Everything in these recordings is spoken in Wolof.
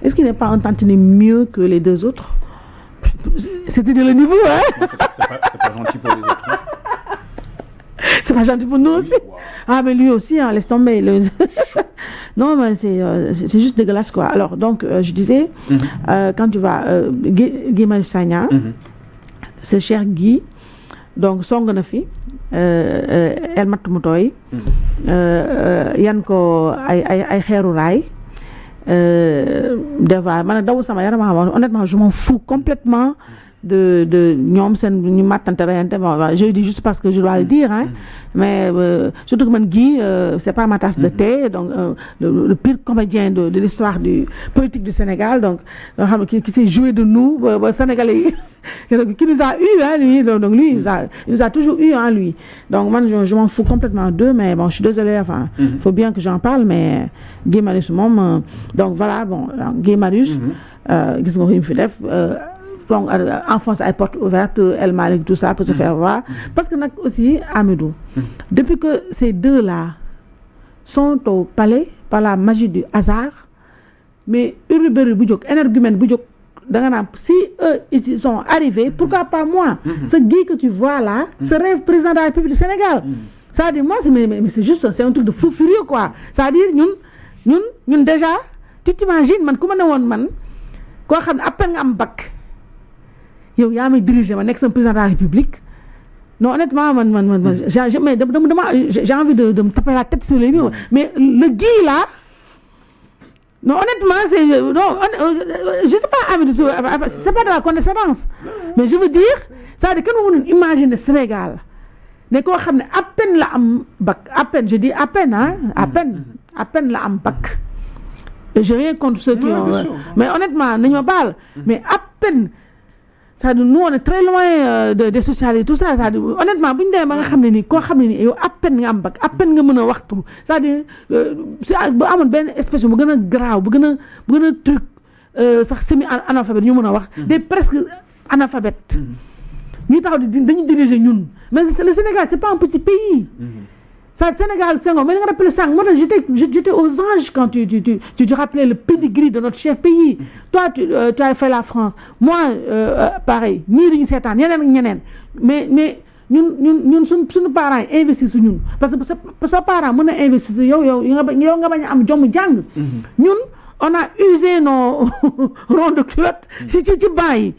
Est-ce qu'il n'est pas un tantinet mieux que les deux autres? C'était de le niveau, hein? C'est pas gentil pour les autres. Hein? C'est pas gentil pour nous aussi. Wow. Ah, mais lui aussi, hein, laisse tomber. Non, mais c'est juste dégueulasse, quoi. Alors, donc, je disais, quand tu vas... Guy Marius Sagna, c'est cher Guy, donc, song na fi, el mat mu tooy, yan ko ay xeeru raay, des fois, man daw sama yaram, honnêtement, je m'en fous complètement de ñoom seen ñu màttante reyante. Je dis juste parce que je dois le dire, hein, mais surtout que man Guy, c'est pas ma tasse de thé, donc le pire comédien de l'histoire du politique du Sénégal, donc qui s'est joué de nous, Sénégalais, qui nous a eu, hein, lui, donc lui, il nous a toujours eu, hein, lui. Donc moi, je m'en fous complètement d'eux, mais bon, je suis désolée, enfin, faut bien que j'en parle, mais Guy Marius moom, donc voilà, bon, Guy Marius, gis nga ko fi def. Donc, enfonce ay portes ouvertes, El Malick, tout ça, pour se faire voir. Parce que aussi, Amidou, depuis que ces deux-là sont au palais, par la magie du hasard, mais Uruberi Boudjok, énergumène Boudjok, si eux ils sont arrivés, pourquoi pas moi? Ce Guy que tu vois là, ce rêve président de la République du Sénégal. Ça veut dire, moi, mais c'est juste, c'est un truc de fou furieux, quoi. Ça veut dire, nous déjà, tu t'imagines, man, comment man, quoi, à peine un bac. Yow yaa may diriger ma nekk sama président de la République. Non, honnêtement, j'ai envie de me taper la tête sur les murs. Mais le Guy là, non, honnêtement, c'est non, je sais pas, c'est pas de la condescendance, mais je veux dire, ça veut dire que nous imaginer Sénégal, ne ko xam ne à peine la am bac, à peine, je dis à peine, hein, à peine la am bac. Et j'ai rien contre ceux qui ont, mais honnêtement, nañu baal, mais à peine. Ça nous on est très loin des sociales et tout ça. Ça honnêtement bu ñu demee ba nga xam ne nii koo xam ne nii yow à peine nga am bac à peine nga mën a waxtu c'est-à-dire bu amoon benn espèce bu gën a graaw bu gën a truc sax semi analphabète ñu mën a wax des presque analphabètes ñuy taxaw dañu diriger ñun mais le Sénégal c'est pas un petit pays. Ça, Sénégal, c'est mais moi j'étais aux anges quand tu rappelais le pedigree de notre cher pays. Toi, tu as fait la France. Moi, pareil. Ni duñu seetaan ñeneen mais ñun suñu parents investissent sur ñun parce que sa parent mën a investir yow nga bañ a am jom jàng. Ñun on a usé nos ronds de culotte ci banc yi.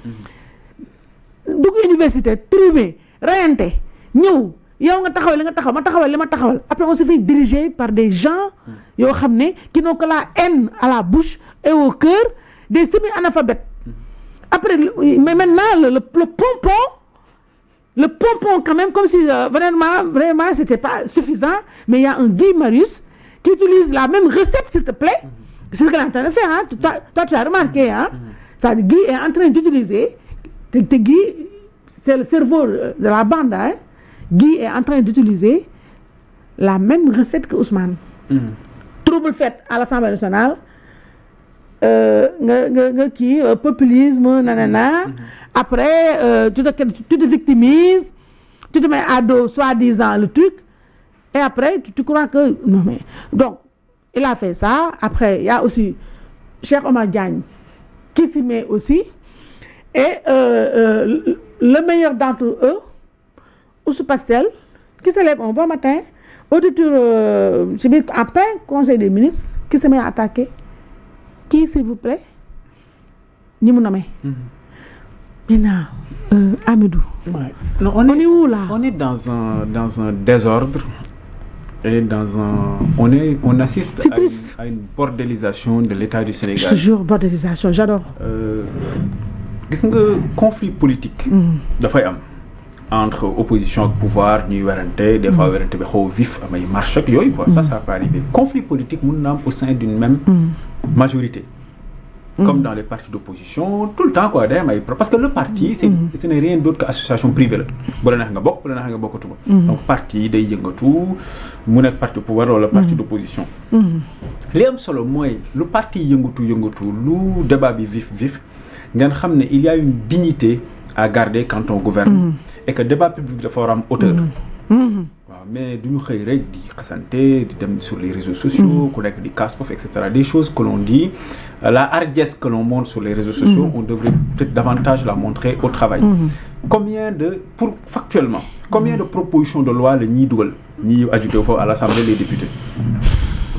Dugg université trimer reyante ñëw. yow nga taxawal li nga taxaw ma taxawal li ma taxawal après on se fait diriger par des gens yoo xam ne qui n'ont que la haine à la bouche et au cœur, des semi-analphabètes. Après mais maintenant le pompon quand même comme si vraiment c'était pas suffisant, mais il y a un Guy Marius qui utilise la même recette, s'il te plaît. C'est ce qu'il est en train de faire, hein. Toi tu as remarqué, hein. Ça Guy est en train d'utiliser Guy, c'est le cerveau de la bande, hein. Guy est en train d'utiliser la même recette que Ousmane. Trouble fait à l'Assemblée nationale, populisme, nanana. Après, tu te victimises, tu te mets à dos, soi-disant, le truc. Et après, tu crois que... Non, mais... Donc, il a fait ça. Après, il y a aussi Cheikh Omar Diagne qui s'y met aussi. Et le meilleur d'entre eux, Oussou Pastel, qui se lève un bon matin, auditeur en plein conseil des ministres, qui se met à attaquer. Qui, s'il vous plaît? Ni mon nommé. Maintenant, Amidou. Ouais. Non, on est où là? On est dans un désordre et on assiste à une bordélisation de l'État du Sénégal. Toujours bordélisation, j'adore. Gis nga conflit politique dafay am entre opposition et pouvoir ñuy werante des fois werante bi xaw vif amay marche ak yooyu quoi, ça peut arriver. Conflit politique mun na am au sein d'une même majorité. Comme dans les partis d'opposition, tout le temps quoi, parce que le parti ce n'est rien d'autre qu'association privée la. Bu la neex nga bokk, bu la neex nga bokkatuma. Donc parti day yëngatu mu nekk parti de pouvoir wala parti d'opposition. Li am solo mooy lu parti yëngatu lu débat bi vif ngeen xam ne il y a une dignité à garder quand on gouverne et que débat public dafa war am hauteur. waaw mais du ñu xëy rek di xasante di dem sur les réseaux sociaux ku nekk di casse foofu et cetera des choses que l'on dit la hardiesse que l'on montre sur les réseaux sociaux on devrait peut-être davantage la montrer au travail factuellement combien de propositions de loi la ñuy dugal ñiy ajouté foofu à l'Assemblée des députés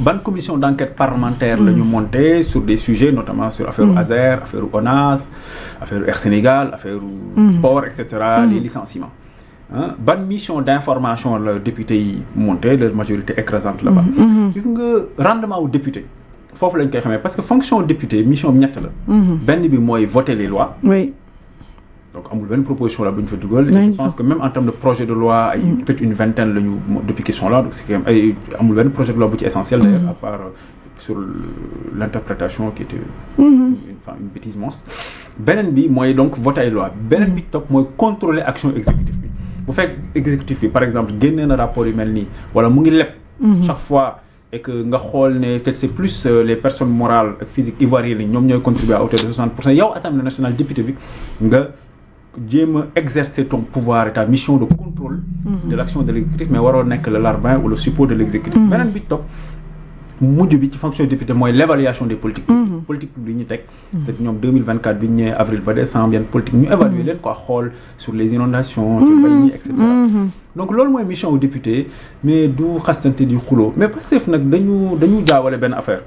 ban commission d'enquête parlementaire la ñu monté sur des sujets notamment sur affaire Azer affaire ONAS affaire Air Sénégal affaire port et cetera les licenciements ban mission d'information la député yi monté leur majorité écrasante là-bas gis nga rendement wu député foofu lañ koy xamee parce que fonction député mission bi ñett la benn bi mooy voter les lois oui donc amul benn proposition la bu ñu fa dugal et je pense que même en termes de projet de loi ay peut-être une vingtaine la ñu depuis qu'ils sont là donc c'est quand même ay amul benn projet de loi bu ci essentiel d'ailleurs à part sur l'interprétation qui était une bêtise monstre beneen bi mooy donc voter ay loi beneen bi topp mooy contrôler action exécutive bi bu fekk exécutif bi par exemple génnee na rapport yu mel nii wala mu ngi leb chaque fois et que nga xool ne peut-être c'est plus les personnes morales ak physiques ivoiriennes yi ñoom ñooy contribuer à hauteur de 60% yow Assemblée nationale député bi nga jéem a exercer ton pouvoir et ta mission de contrôle de l'action de l'exécutif mais waroo nekk le larbin ou le suppôt de l'exécutif beneen bi topp mujj bi ci fonction député mooy l'évaluation des politiques publiques politique publique ñu teg peut-être ñoom 2024 bi ñu ñëwee avril ba décembre yenn politique ñu évaluer leen quoi xool sur les inondations ci mbay mi et cetera donc loolu mooy mission au député mais du xastante di xuloo mais Pastef nag dañu jaawale benn affaire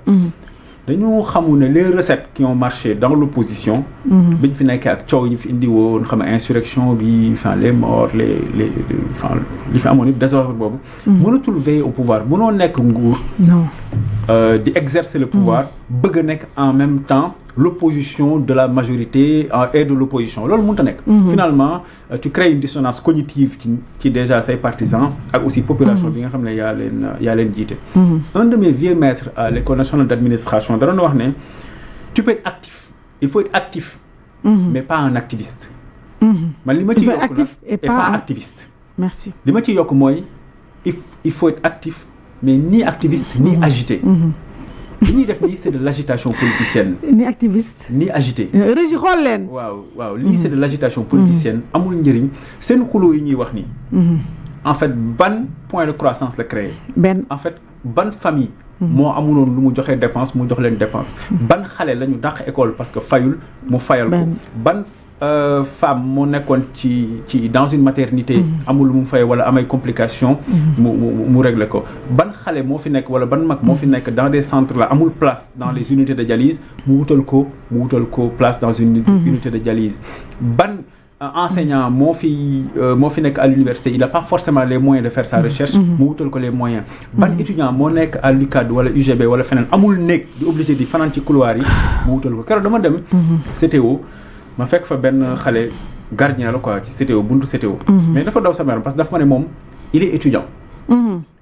dañu xamul ne les recettes qui ont marché dans l'opposition biñ fi nekkee ak coow yi ñu fi indi woon xam nga insurrection bi enfin les morts enfin li fi amoon yëpp désordre boobu mënatul veiller au pouvoir mënoo nekk nguur di exercer le pouvoir bëgg a nekk en même temps l'opposition de la majorité et de l'opposition loolu mënut a nekk finalement tu crées une dissonance cognitive ci déjà say partisans ak aussi population bi nga xam ne yaa leen jiite un de mes vieux maîtres à l'école nationale d'administration da doon wax ne tu peux être actif il faut être actif mais pas un activiste man li ma ci yokk nag et pas activiste merci li ma ci yokk mooy il faut être actif mais ni activiste ni agité li ñuy def nii c'est de l'agitation politicienne. ni activiste. ni agité. Régis xool leen. waaw lii c'est de l'agitation politicienne amul njëriñ seen xuloo yi ñuy wax nii. en fait ban point de croissance la créé. en fait ban famille. moo amuloon lu mu joxee dépense mu jox leen dépense. ban xale la ñu dàq école parce que fayul mu fayal ko. ban femme moo nekkoon ci dans une maternité. amul lu mu fay wala amay complications. mu régler ko ban xale moo fi nekk wala ban mag moo fi nekk dans des centres là amul place dans les unités de dialyse mu wutal ko place dans une unité de dialyse ban enseignant moo fi nekk à l'université il n'a pas forcément les moyens de faire sa recherche mu wutal ko les moyens ban étudiant moo nekk à l'UCAD wala UGB wala feneen amul néeg di obligé di fanaan ci couloir yi mu wutal ko keroog dama dem CTO ma fekk fa benn xale gardien la quoi ci CTO buntu CTO mais dafa daw sama yaram parce que dafa ma ne moom il est étudiant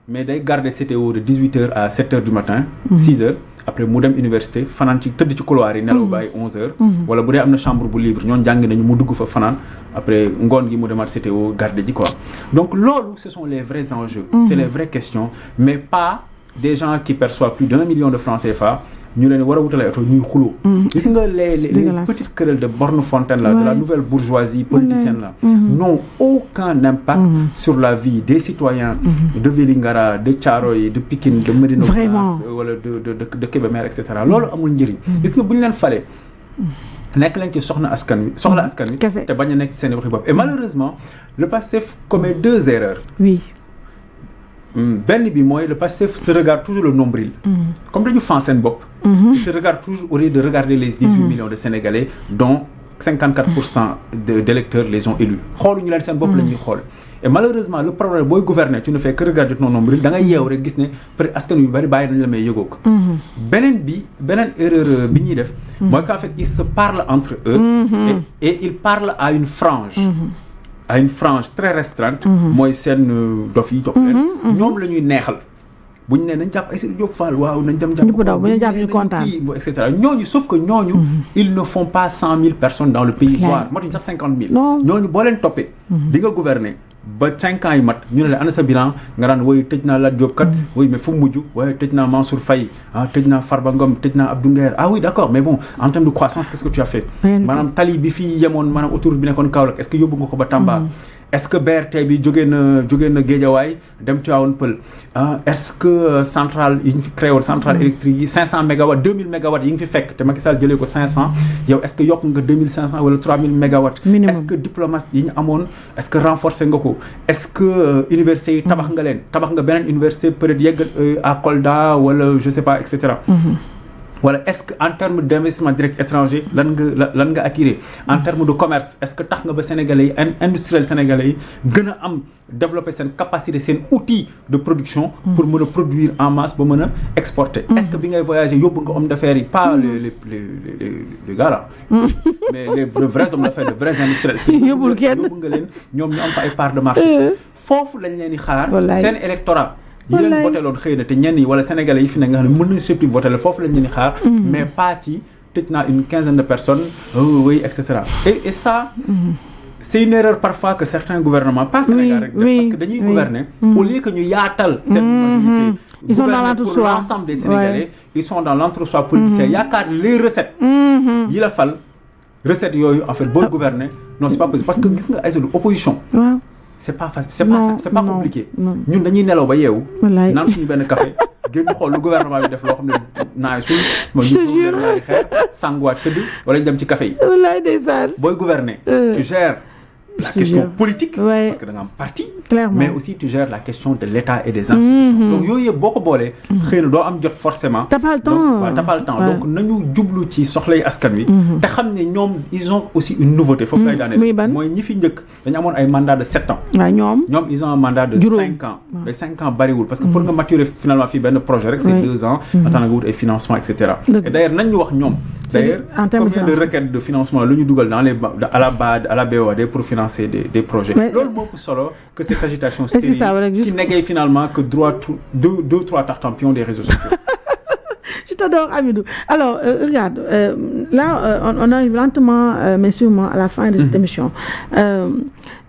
mais day garder CTO de 18h à 7h du matin 6h après mu dem université fanaan ci tëdd ci couloir yi nelaw ba ay 11h wala bu dee am na chambre bu libre ñoon jàng nañu mu dugg fa fanaan après ngoon gi mu demaat CTO garder ji quoi donc loolu ce sont les vrais enjeux c'est les vraies questions mais pas des gens qui perçoivent plus d'1 million de francs CFA ñu leen war a wutale oto ñuy xuloo gis nga les petites querelles de Borne-Fontaine là de la nouvelle bourgeoisie politicienne là n'ont aucun impact sur la vie des citoyens de Vélingara de Thiaroye de Pikine de Médina Gounass wala de Kébémer et cetera loolu amul njëriñ gis nga bu ñu leen falee nekk leen ci soxla askan wi te bañ a nekk ci seen waxi bopp et malheureusement le Pastef commet 2 erreurs benn bi mooy le Pastef se regarde toujours le nombril comme dañu fan seen bopp il se regarde toujours au lieu de regarder les 18 millions de Sénégalais dont 54% d'électeurs les ont élus xooluñu leen seen bopp la ñuy xool et malheureusement le problème booy gouverner tu ne fais que regarder ton nombril da ngay yeew rek gis ne peut-être askan yu bari bàyyi nañ la may yëgoo ko beneen erreur bi ñuy def mooy qu'en fait ils se parlent entre eux et ils parlent à une frange très restreinte mooy seen dof yi topp leen ñoom la ñuy neexal bu ñu nee nañ jàpp Aïssatou Diop Fall waaw nañ dem jàpp ñu kontaan et cetera ñooñu sauf que ñooñu ils ne font pas 100 000 personnes dans le pays voire matuñ sax 50 000 ñooñu boo leen toppee di nga gouverner ba 5 ans yi mat ñu ne la ana sa bilan nga daan woy tëj naa Lat Diop kat oui mais fu mu mujj waaye tëj naa Mansour Faye tëj naa Farba Ngom tëj naa Abdou Nguer oui d'accord mais bon en termes de croissance qu'est-ce que tu as fait maanaam tali bi fii yemoon maanaam autoroute bi nekkoon Kaolack est-ce que yóbbu nga ko ba Tamba est-ce que BRT bi jógee na Guédiawaye dem Tivaouane Peulh est-ce que centrale yi ñu fi créé woon centrale électrique yi 500 mégawatts 2000 mégawatts yi ngi fi fekk te Macky Sall jëlee ko 500 yow est-ce que yokk nga 2500 wala 3000 mégawatts. minimum est-ce que diplomate yi ñu amoon est-ce que renforcer nga ko est-ce que université yi tabax nga leen tabax nga beneen université peut-être yegg à Kolda wala je sais pas et cetera. Voilà, est-ce que en termes d'investissement direct étranger lan nga attiré en termes de commerce est-ce que tax nga ba sénégalais yi industriels sénégalais yi gën a am développer seen capacité seen outil de production pour mën a produire en masse ba mën a exporter est-ce que bi ngay voyager yóbbu nga hommes d'affaires yi pas les gars là mais les vrais hommes d'affaires les vrais industriels yóbbu nga leen ñoom ñu am fa ay part de marché foofu lañ leen di xaar seen électorat yi leen voté loon xëy na te ñenn yi wala sénégalais yi fi ne nga xam ne mën nañu surtout voté la foofu lañ leen di xaar mais pas ci tëj naa une quinzaine de personnes oui et cetera et ça c'est une erreur parfois que certains gouvernements pas Sénégal rek parce que dañuy gouverner au lieu que ñu yaatal cette majorité ils sont dans l'entre-soi pour l'ensemble des Sénégalais ils sont dans l'entre-soi politicien yaakaar les recettes yi la fal recettes yooyu en fait booy gouverner non c'est pas possible parce que gis nga ay opposition c'est pas facile c'est pas compliqué ñun dañuy nelaw ba yeewu naan suñu benn café gën ñu xool lu gouvernement bi def loo xam ne naay suñ ma ñu ñaari xeer sanguwaat tëdd wala ñu dem ci café yi wallaay ndeysaan booy gouverner tu gères la question politique parce que da nga am parti mais aussi tu gères la question de l'État et des institutions donc yooyu yëpp boo ko boolee xëy na doo am jot forcément t'as pas le temps donc nañu jublu ci soxlay askan wi te xam ne ñoom ils ont aussi une nouveauté foofu lay daaneel mooy ñi fi njëkk dañu amoon ay mandat de 7 ans ñoom ils ont un mandat de 5 ans mais 5 ans bariwul parce que pour nga maturer finalement fii benn projet rek c'est 2 ans attends nga wut ay financement et cetera et d'ailleurs nañ ñu wax ñoom d'ailleurs combien de requêtes de financement la ñu dugal dans les à la BAD à la BOAD pour financer des projets loolu moo ko solo que cette agitation stérile qui négaye finalement que deux trois tartampions des réseaux sociaux. Je t'adore Hamidou. Alors regarde là on arrive lentement mais sûrement à la fin de cette émission